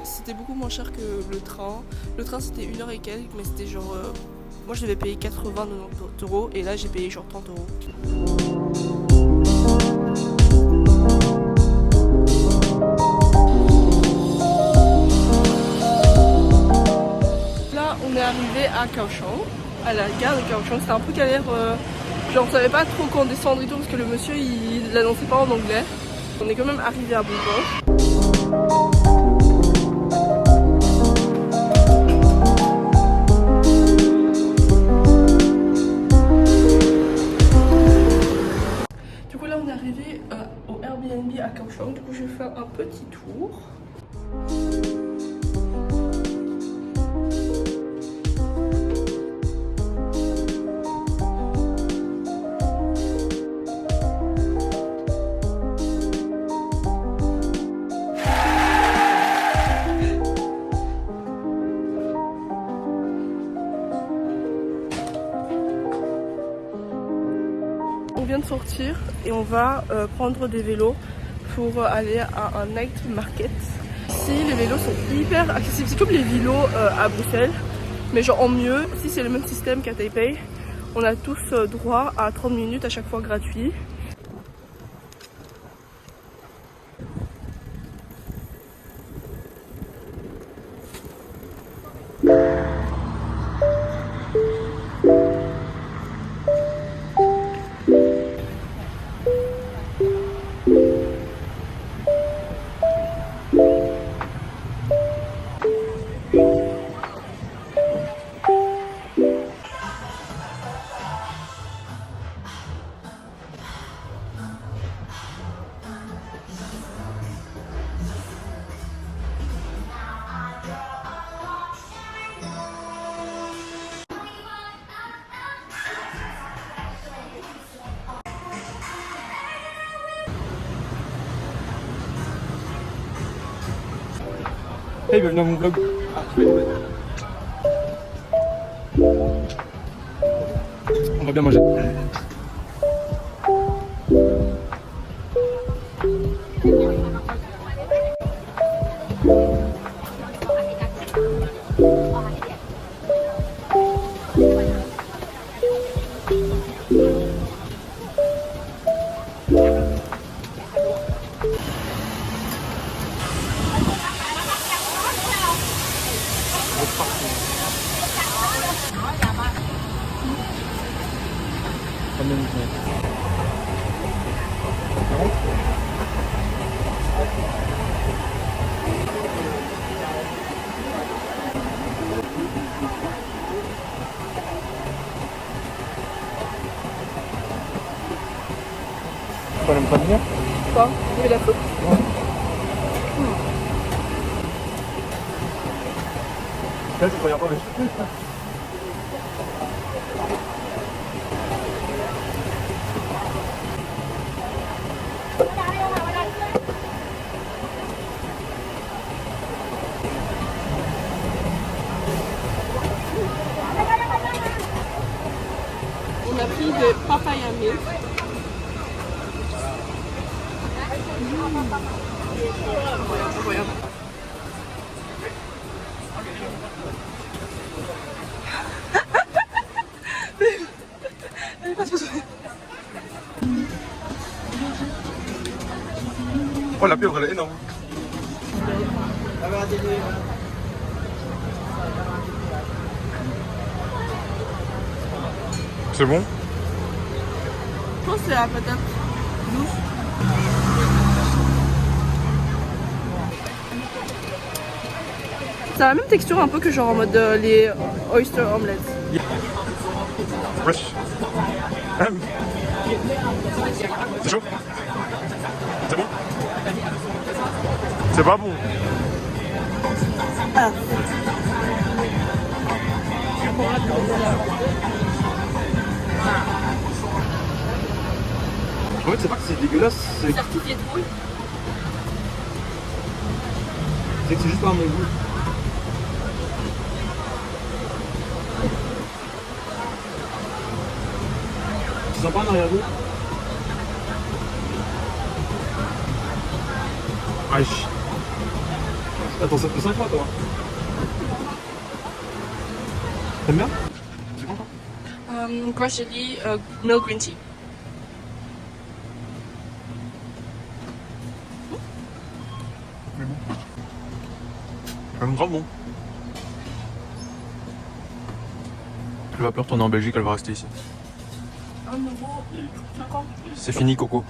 C'était beaucoup moins cher que le train. Le train c'était 1 heure et quelques, mais c'était genre... moi je devais payer 80-90 euros et là j'ai payé genre 30 euros. Là on est arrivé à Kaohsiung, à la gare de Kaohsiung. C'était un peu galère, genre on savait pas trop quand descendre et tout parce que le monsieur il l'annonçait pas en anglais. On est quand même arrivé à bon port. Du coup là on est arrivé au Airbnb à Kaohsiung. Du coup je vais faire un petit tour. On vient de sortir et on va prendre des vélos pour aller à un night market. Ici les vélos sont hyper accessibles, c'est comme les vélos à Bruxelles, mais genre en mieux. Ici c'est le même système qu'à Taipei. On a tous droit à 30 minutes à chaque fois gratuit. Hey, bienvenue dans mon vlog. On va bien manger. On aime pas bien. Quoi? Tu veux la soupe? Là, c'est pas y avoir les On a pris des papaya milk. Incroyable. Oh, la pieuvre, elle est énorme. C'est bon? Je pense que c'est la patate douce. Ça a la même texture un peu que genre en mode les oyster omelets. Fresh. C'est chaud? C'est bon? C'est pas bon. Ah. En fait, c'est pas que c'est dégueulasse, c'est Certifié de rouille. que c'est juste pas un bon goût. Tu sens pas un arrière-goût? Aïe. Attends, ça fait 5 mois toi. T'aimes bien? C'est bon toi? Gradually, milk green tea. J'aime grave bon. Elle va pas retourner en Belgique, elle va rester ici. 1,50 €. C'est fini Coco.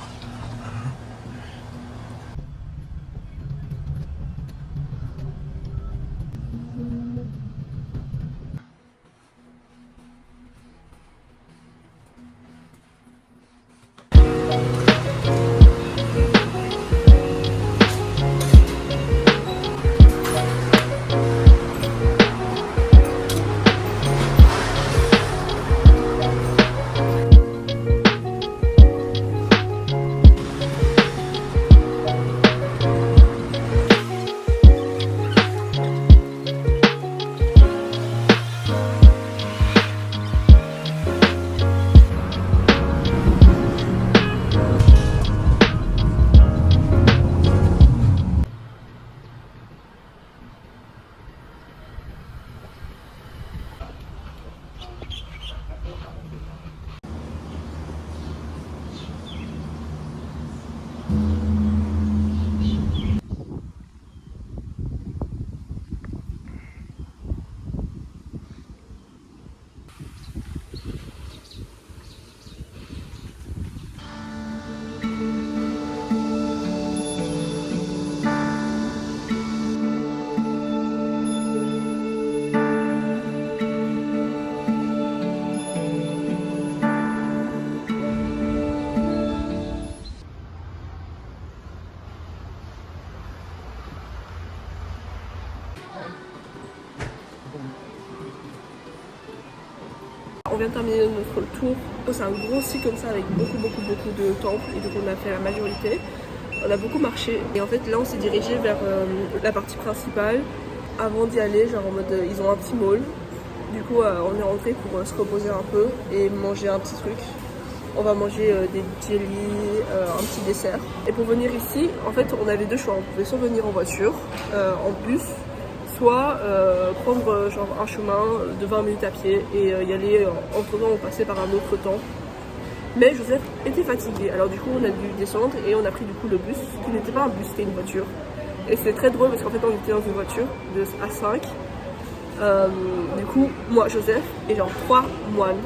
On vient de terminer notre tour. C'est un gros site comme ça avec beaucoup de temples et donc on a fait la majorité. On a beaucoup marché et en fait là on s'est dirigé vers la partie principale. Avant d'y aller, genre en mode ils ont un petit mall. Du coup on est rentré pour se reposer un peu et manger un petit truc. On va manger des jellies, un petit dessert. Et pour venir ici, en fait on avait deux choix. On pouvait soit venir en voiture, en bus, soit prendre genre un chemin de 20 minutes à pied et y aller entre temps on passait par un autre temple. Mais Joseph était fatigué, alors du coup on a dû descendre et on a pris du coup le bus, qui n'était pas un bus, c'était une voiture. Et c'était très drôle parce qu'en fait on était dans une voiture à 5. Du coup moi Joseph et genre 3 moines.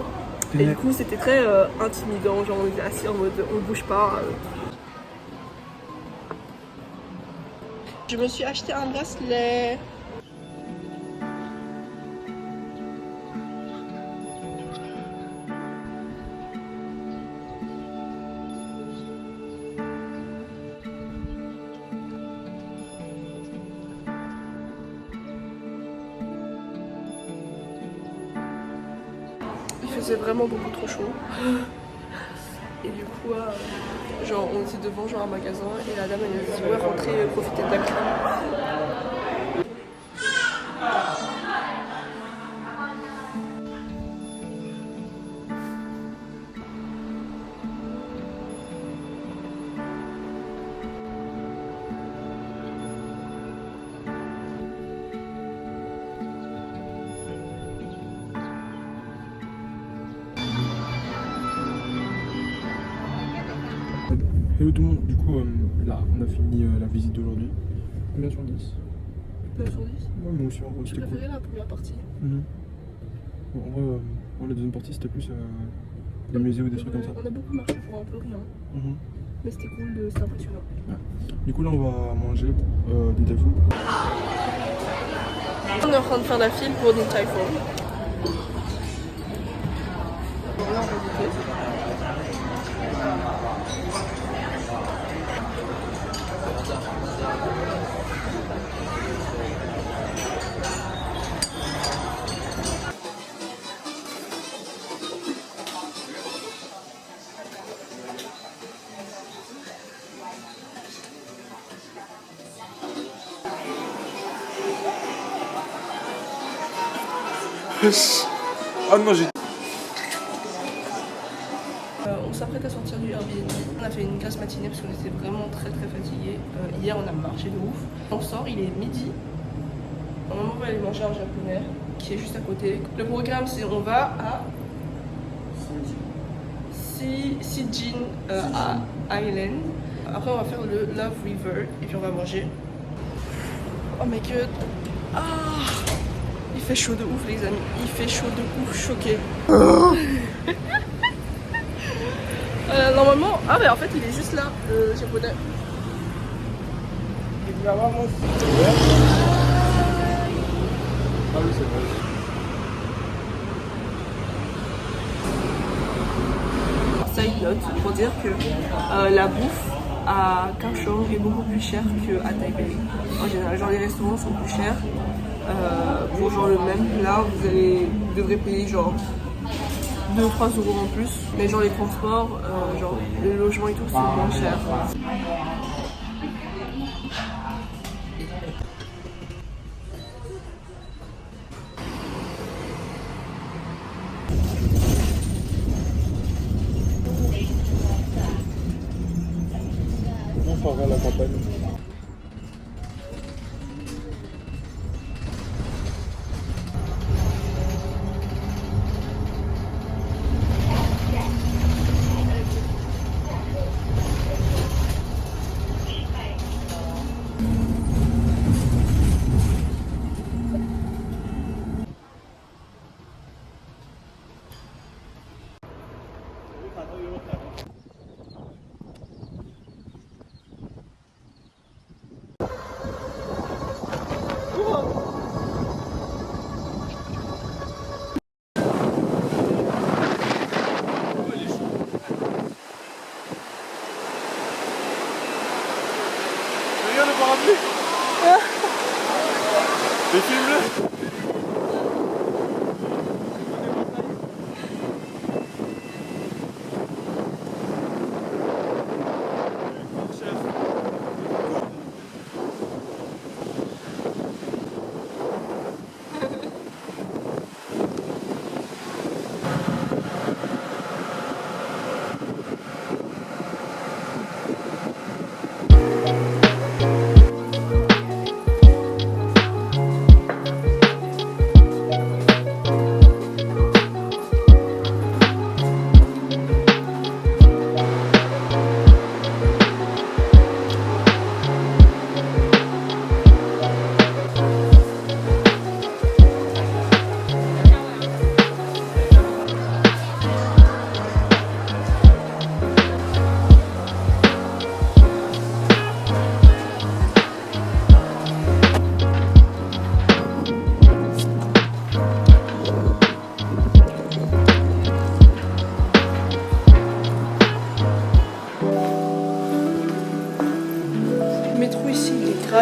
Et du coup c'était très intimidant, genre on était assis en mode on bouge pas. Je me suis acheté un bracelet. Il faisait vraiment beaucoup trop chaud. Et du coup, genre on était devant genre un magasin et la dame elle nous a dit ouais rentrez, profitez de la crème. Hello tout le monde, du coup là on a fini la visite d'aujourd'hui. Combien sur 10? 9 sur 10. Ouais, moi aussi en gros J'ai c'était cool. préféré la première partie. Bon, en vrai, la deuxième partie c'était plus des musées ou des trucs comme ça. On a beaucoup marché pour un peu rien. Mais c'était cool, c'était impressionnant. Ouais. Du coup là on va manger des Thai food. On est en train de faire la file pour des Thai food. Bon, là on va goûter. Ah non j'ai... On s'apprête à sortir du Airbnb. On a fait une grasse matinée parce qu'on était vraiment très fatigués. Hier on a marché de ouf. On sort, il est midi Normalement, on va aller manger un japonais qui est juste à côté. Le programme, c'est on va à Sijin Island. Après, on va faire le Love River et puis on va manger. Oh my god. Ah, il fait chaud de ouf, les amis. Il fait chaud de ouf, choqué. Normalement, ah mais en fait, il est juste là, le japonais. Il va avoir mon... Ah oui, c'est vrai. Side note pour dire que la bouffe à Kaohsiung est beaucoup plus chère qu'à Taipei. En général, genre les restaurants sont plus chers. Pour genre le même plat, vous devrez payer genre 2-3 euros en plus. Mais genre les transports, genre le logement et tout, c'est moins cher. On fera la campagne. Regarde le parapluie. Mais filme-le.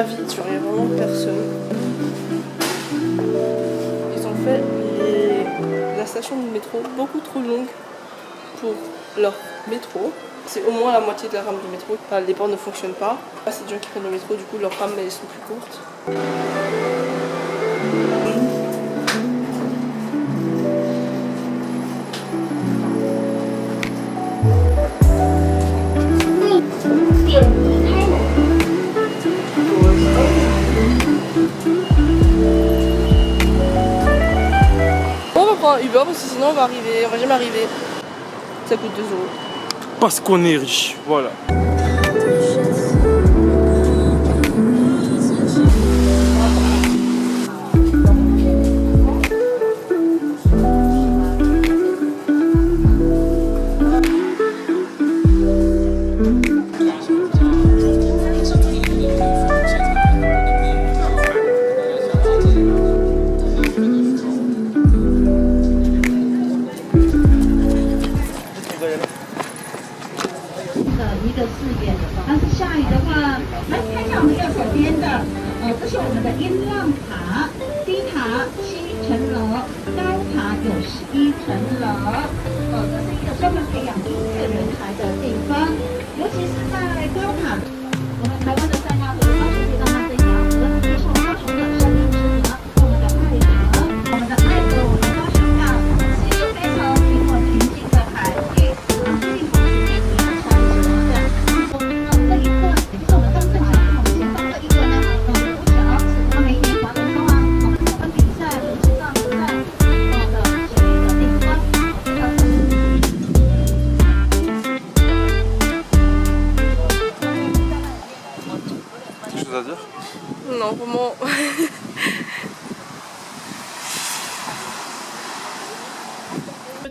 Vite, genre il n'y a vraiment personne. Ils ont fait la station de métro beaucoup trop longue pour leur métro. C'est au moins la moitié de la rame du métro. Enfin, les portes ne fonctionnent pas. C'est des gens qui prennent le métro, du coup leurs rames elles sont plus courtes. Uber parce que sinon on va jamais arriver. Ça coûte 2 euros. Parce qu'on est riche, voilà.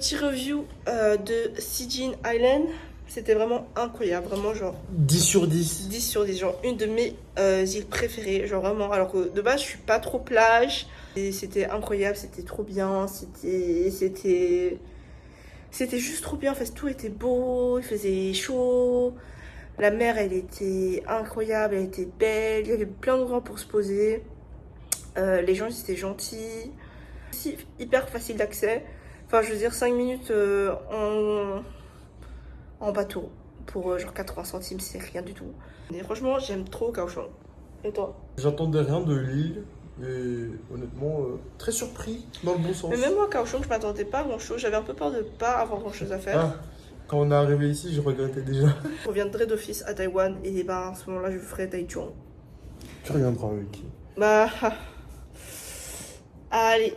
Petit review de Sijin Island. C'était vraiment incroyable, vraiment genre 10 sur 10. 10 sur 10, genre une de mes îles préférées, genre vraiment, alors que de base je suis pas trop plage. Et c'était incroyable, c'était trop bien, c'était juste trop bien, en fait tout était beau, il faisait chaud, la mer elle était incroyable, elle était belle, il y avait plein d'endroits pour se poser, les gens ils étaient gentils, aussi hyper facile d'accès, enfin je veux dire 5 minutes en bateau pour genre 80 centimes, c'est rien du tout. Et franchement j'aime trop Kaohsiung. Et toi? J'attendais rien de l'île et honnêtement très surpris dans le bon sens. Mais même moi Kaohsiung je m'attendais pas à grand chose, j'avais un peu peur de pas avoir grand chose à faire. Ah, quand on est arrivé ici, je regrettais déjà. Je reviendrai d'office à Taïwan et ben à ce moment là je ferai Taichung. Tu reviendras avec qui? Bah allez.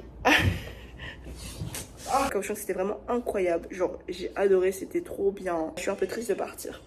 Kaohsiung c'était vraiment incroyable, genre j'ai adoré, c'était trop bien. Je suis un peu triste de partir.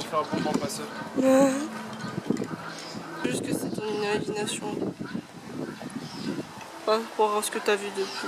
Faire un bon passeur. Juste que c'est ton imagination. Pas rapport à ce que t'as vu depuis.